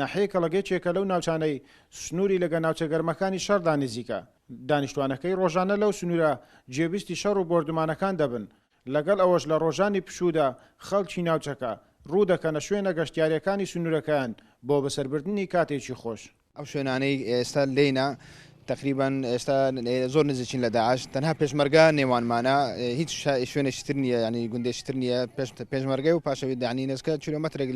ناحەیە کەڵەگەیەکێکە لەو ناوچانەی سنووری لەگە ناوچە گەرمەکانی شەڕدا نزیکە. دانیشتوانەکەی ڕۆژانە لەو سنوورە جێبیستی شەڕ و بۆردومانەکان دەبن. لەگەڵ ئەوەش لە ڕۆژانی پشوودا خەڵکی ناوچەکە ڕوو دەکەنە شوێنە گەشتیاریەکانی سنوورەکان بۆ بەسەربردنی کاتێکی خۆش. ئەو شوێنانەی ئێستا لێنە تقریبا ئێستا زۆر نزیکین لە داعش تەنها پێشمەرگە نێوانمانە هیچ شوێنێکتر نییە ینی گوندێشتر نییە پێشمەرگەی و پاشەوی دانی نزکە کیلۆمەترێک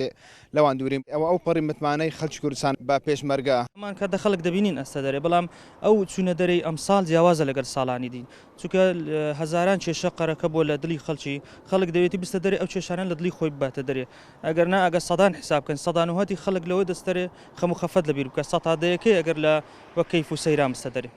لەوان دووریم ئەو پەڕی متمانەی خەڵکی کوردستان بە پێشمەرگە مان کە دەخەڵک دەبینین ئەستا دەرێ بەڵام ئەو چوونە دەرەی ئەمساڵ جیاوازە لەگەر ساڵانی دین چونکە هەزاران کێشە قەرەکە بۆ لە دڵی خەڵک دەوێتی بستە دەرێ ئەو کێشانە لە دڵی خۆی باتە دەرێ ئەگەر نا ئەگە سەدان حسابکەن سەدان وهاتی خەڵک لەوە دەستەرێ خەم و خەفەت لەبیر بکە سەتادەیەکەی ئەگەر لە وەکەیف و سەیران بستە دەرێ.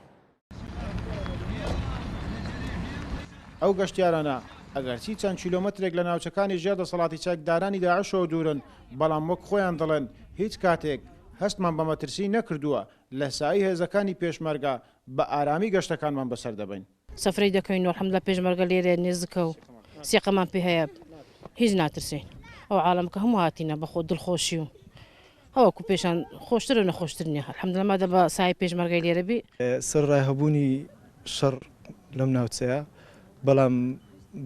ئەو گەشتیارانە ئەگەرچی چەند کیلۆمەترێک لە ناوچەکانی ژێر دەسەڵاتی چەکدارانی داعشەوە دوورن بەڵام وەک خۆیان دەڵێن هیچ کاتێک هەستمان بە مەترسی نەکردووە لە سایی هێزەکانی پێشمەرگە بە ئارامی گەشتەکانمان بەسەر دەبین. سەفرەی دەکەین و الحەمدوللا پێشمەرگە لێرە نێزەکە و سێقەمان پێ هەیە هیچ ناترسین. ئەو عالەمەکە هەموو هاتینە بەخۆ دڵخۆشی و هەوەکو پێشان خۆشتر و نەخۆشتر نییە الحەمدوللا مادە بە سای پێشمەرگەی لێرە بی سەر ڕایهەبوونی شەڕ لەم ناوچەیە بەڵام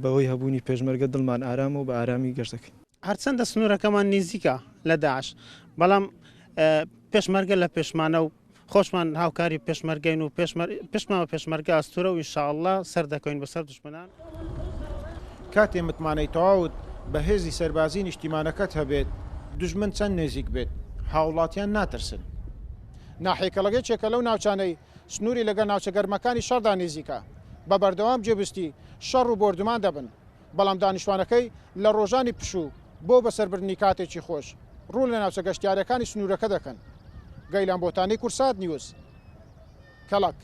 بەهۆی هەبوونی پێشمەرگە دڵمان ئارامە و بە ئارامی گەشت دەکەین. هەرچەندە سنوورەکەمان نزیکە لە داعش بەڵام پێشمەرگە لە پێشمانە و خۆشمان هاوکاری پێشمەرگەین و پێشماوە پێشمەرگە ئەستورە و ئینشاءڵڵا سەر دەکەین بەسەر دوژمنان. کاتێ متمانەی تەواوت بە هێزی سەربازی نیشتیمانەکەت هەبێت دوژمن چەند نێزیک بێت هاوڵاتیان ناترسن. ناحێکەڵەگەیەکێکە لەو ناوچانەی سنووری لەگە ناوچە گەرمەکانی شەڕدا نزیکە بە بەردەوام جێبستی شەڕ و بۆردومان دەبن بەڵام دانیشتوانەکەی لە ڕۆژانی پشوو بۆ بەسەربردنی کاتێکی خۆش ڕوو لە ناوچە گەشتیارەکانی سنوورەکە دەکەن. گەیلان بۆتانی کورسات نیوز کەڵک.